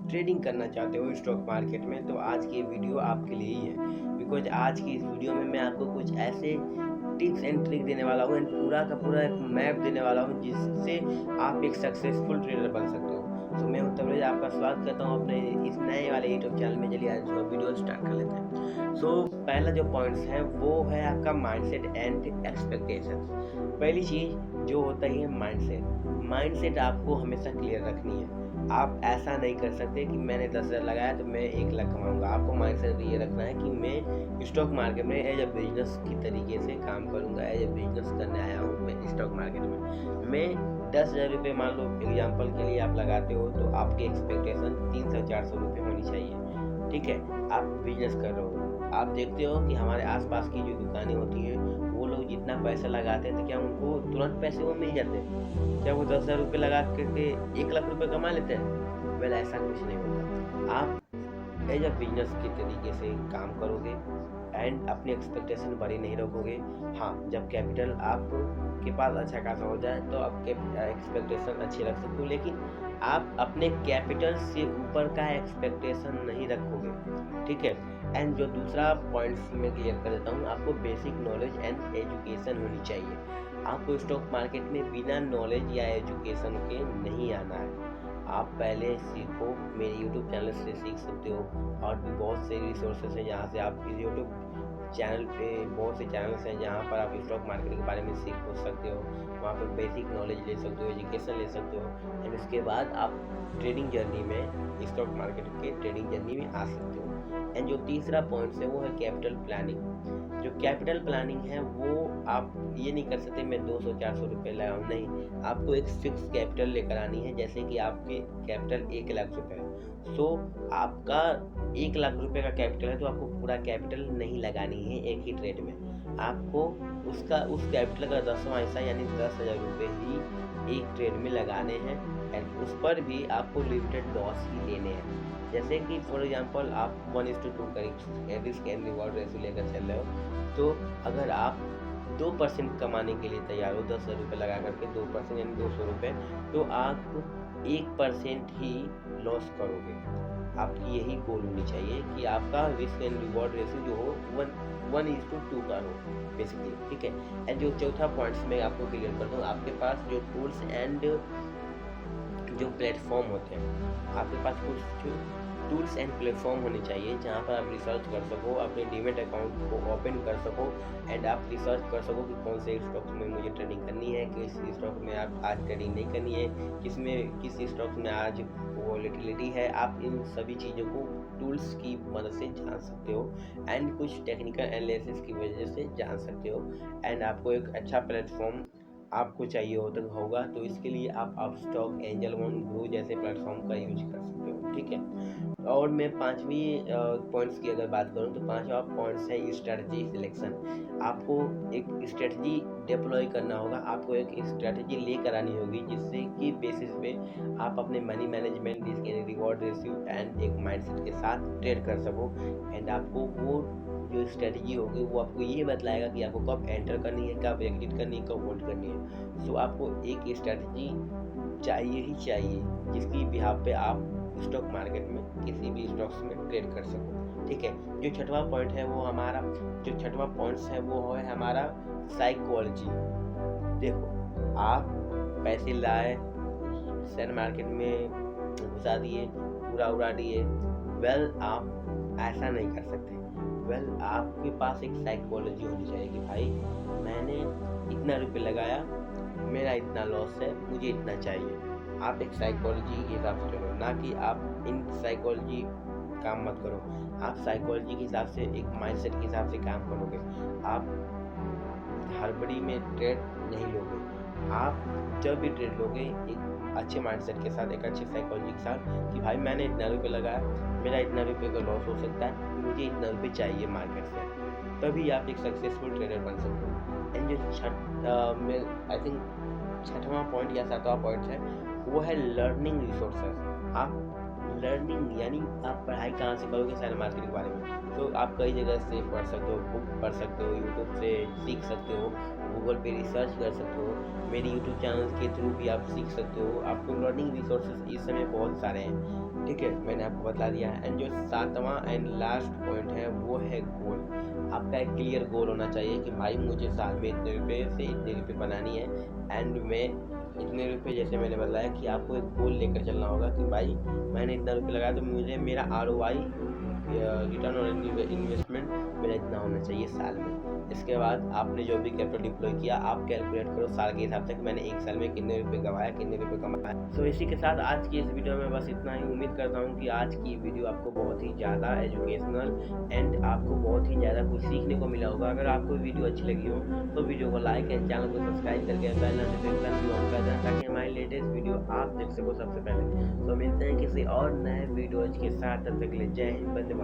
Trading करना चाहते हो स्टॉक मार्केट में, तो आज की वीडियो आपके लिए ही है। बिकॉज आज की इस वीडियो में मैं आपको कुछ ऐसे टिप्स एंड ट्रिक देने वाला हूँ एंड पूरा का पूरा एक मैप देने वाला हूँ जिससे आप एक सक्सेसफुल ट्रेडर बन सकते हो। तो मैं तबरेज आपका स्वागत करता हूँ अपने इस नए वाले यूट्यूब चैनल में। चलिए आज वीडियो स्टार्ट कर लेते हैं। पहला जो पॉइंट्स है वो है आपका माइंडसेट एंड एक्सपेक्टेशंस। पहली चीज जो होता ही है माइंडसेट आपको हमेशा क्लियर रखनी है। आप ऐसा नहीं कर सकते कि मैंने 10,000 लगाया तो मैं 1 लाख कमाऊंगा। आपको माइंडसेट ये रखना है कि मैं स्टॉक मार्केट में एज ए बिजनेस की तरीके से काम करूंगा। एज ए बिजनेस करने आया हूँ मैं स्टॉक मार्केट में। मैं 10,000 रुपये मान लो एग्जाम्पल के लिए आप लगाते हो तो आपकी एक्सपेक्टेशन 300-400 रुपये होनी चाहिए। ठीक है, आप बिजनेस कर रहे हो, आप देखते हो कि हमारे आसपास की जो दुकानें होती हैं वो लोग जितना पैसा लगाते हैं तो क्या उनको तुरंत पैसे वो मिल जाते हैं? क्या वो 10,000 रुपये लगा करके 1 लाख रुपये कमा लेते हैं? वेल ऐसा कुछ नहीं होता। आप एज अ बिजनेस के तरीके से काम करोगे एंड अपनी एक्सपेक्टेशन बड़ी नहीं रखोगे। हाँ, जब कैपिटल आप के पास अच्छा खासा हो जाए तो आपके एक्सपेक्टेशन अच्छी रख सकते हो, लेकिन आप अपने कैपिटल से ऊपर का एक्सपेक्टेशन नहीं रखोगे। ठीक है, एंड जो दूसरा पॉइंट्स मैं क्लियर कर देता हूँ, आपको बेसिक नॉलेज एंड एजुकेशन होनी चाहिए। आपको स्टॉक मार्केट में बिना नॉलेज या एजुकेशन के नहीं आना है। आप पहले सीखो, मेरे यूट्यूब चैनल से सीख सकते हो और भी बहुत से रिसोर्सेज हैं जहाँ से आप यूट्यूब चैनल पे बहुत से चैनल्स हैं जहाँ पर आप स्टॉक मार्केट के बारे में सीख सकते हो। वहाँ पर बेसिक नॉलेज ले सकते हो, एजुकेशन ले सकते हो एंड उसके बाद आप ट्रेडिंग जर्नी में स्टॉक मार्केट के ट्रेडिंग जर्नी में आ सकते हो। एंड जो तीसरा पॉइंट है वो है कैपिटल प्लानिंग। जो कैपिटल प्लानिंग है वो आप ये नहीं कर सकते मैं 200-400 रुपये लगाऊँ, नहीं, आपको एक फिक्स कैपिटल लेकर आनी है। जैसे कि आपके कैपिटल 1 लाख रुपये है, सो आपका 1 लाख रुपये का कैपिटल है तो आपको पूरा कैपिटल नहीं लगानी है एक ही ट्रेड में। आपको उस कैपिटल का 10वां हिस्सा यानी 10,000 रुपये ही एक ट्रेड में लगाने हैं एंड उस पर भी आपको लिमिटेड लॉस ही लेने हैं। जैसे कि फॉर एग्जांपल आप 1:2 का रिस्क एंड रिवॉर्ड रेशियो लेकर चल रहे हो, तो अगर आप 2% कमाने के लिए तैयार हो 10,000 रुपये लगा करके 2% यानी 200 रुपये, तो आप 1% ही लॉस करोगे। आपकी यही गोल होनी चाहिए कि आपका रिस्क एंड रिवॉर्ड रेशियो जो हो 1:2 का हो बेसिकली। ठीक है, एंड जो चौथा पॉइंट्स मैं आपको क्लियर कर दूँ, आपके पास जो टूल्स एंड जो प्लेटफॉर्म होते हैं, आपके पास कुछ टूल्स एंड प्लेटफॉर्म होने चाहिए जहाँ पर आप रिसर्च कर सको, अपने डीमेट अकाउंट को ओपन कर सको एंड आप रिसर्च कर सको कि कौन से स्टॉक्स में मुझे ट्रेडिंग करनी है, किस स्टॉक में आप आज ट्रेडिंग नहीं करनी है, किस स्टॉक्स में आज वोलेटिलिटी है। आप इन सभी चीज़ों को टूल्स की मदद से जान सकते हो एंड कुछ टेक्निकल एनालिसिस की वजह से जान सकते हो। एंड आपको एक अच्छा प्लेटफॉर्म आपको चाहिए होगा तो इसके लिए आप अपस्टॉक, एंजल वन, ग्रो जैसे प्लेटफॉर्म का यूज कर सकते हो। ठीक है, और मैं पांचवी पॉइंट्स की अगर बात करूं तो पांचवा पॉइंट्स है स्ट्रेटजी सिलेक्शन। आपको एक स्ट्रेटजी डिप्लॉय करना होगा, आपको एक स्ट्रेटजी लेकर आनी होगी जिससे कि बेसिस पे आप अपने money management, risk and reward ratio and एक माइंडसेट के साथ ट्रेड कर सको। एंड आपको वो जो स्ट्रेटजी होगी वो आपको ये बतलाएगा कि आपको कब एंटर करनी है, कब एग्जिट करनी है, कब होल्ड करनी है। सो आपको एक स्ट्रेटजी चाहिए ही चाहिए जिसकी बिहाफ पे आप स्टॉक मार्केट में किसी भी स्टॉक्स में ट्रेड कर सको। ठीक है, जो छठवां पॉइंट है वो हमारा जो छठवां पॉइंट्स है वो है हमारा साइकोलॉजी। देखो, आप पैसे लाए, शेयर मार्केट में घुसा दिए, पूरा उड़ा दिए, वेल आप ऐसा नहीं कर सकते। वेल आपके पास एक साइकोलॉजी होनी चाहिए कि भाई मैंने इतना रुपये लगाया, मेरा इतना लॉस है, मुझे इतना चाहिए। आप एक साइकोलॉजी के हिसाब से चलो, ना कि आप इन साइकोलॉजी काम मत करो। आप साइकोलॉजी के हिसाब से, एक माइंडसेट के हिसाब से काम करोगे। आप हड़बड़ी में ट्रेड नहीं लोगे। आप जब भी ट्रेड लोगे एक अच्छे माइंडसेट के साथ, एक अच्छे साइकोलॉजी के साथ कि भाई मैंने इतना रुपये लगाया, मेरा इतना रुपये का लॉस हो सकता है, मुझे इतना रुपये चाहिए मार्केट से, तभी आप एक सक्सेसफुल ट्रेडर बन सकते हो। एंड जो आई थिंक छठवां पॉइंट या सातवां पॉइंट है वो है लर्निंग रिसोर्सेज। आप लर्निंग यानी आप पढ़ाई कहाँ से करोगे शेयर मार्केट के बारे में, तो आप कई जगह से पढ़ सकते हो, बुक पढ़ सकते हो, यूट्यूब से सीख सकते हो, गूगल पे रिसर्च कर सकते हो, मेरे यूट्यूब चैनल के थ्रू भी आप सीख सकते हो। आपको लर्निंग रिसोर्सेज इस समय बहुत सारे हैं। ठीक है, मैंने आपको बता दिया है। एंड जो 7वां एंड लास्ट पॉइंट है वो है गोल। आपका एक क्लियर गोल होना चाहिए कि भाई मुझे साल में इतने रुपए से इतने रुपए बनानी है एंड मैं इतने रुपए, जैसे मैंने बताया कि आपको एक गोल लेकर चलना होगा कि भाई मैंने इतना रुपये लगाया तो मुझे मेरा ROI रिटर्न ऑन इन्वेस्टमेंट मेरा इतना होना चाहिए साल में। इसके बाद आपने जो भी कैपिटल डिप्लॉय किया आप कैलकुलेट करो साल के हिसाब से कि मैंने एक साल में कितने रुपए गंवाया, कितने रुपए कमाया। तो इसी के साथ आज की इस वीडियो में बस इतना ही। उम्मीद करता हूँ कि आज की वीडियो आपको बहुत ही ज़्यादा एजुकेशनल एंड आपको बहुत ही ज़्यादा कुछ सीखने को मिला होगा। अगर आपको वीडियो अच्छी लगी हो तो वीडियो को लाइक एंड चैनल को सब्सक्राइब करके बेल नोटिफिकेशन भी ऑन कर देना ताकि हमारी लेटेस्ट वीडियो आप देख सको सबसे पहले। तो मिलते हैं किसी और नए वीडियोज के साथ, तब तक के लिए जय हिंद, वंदे मातरम।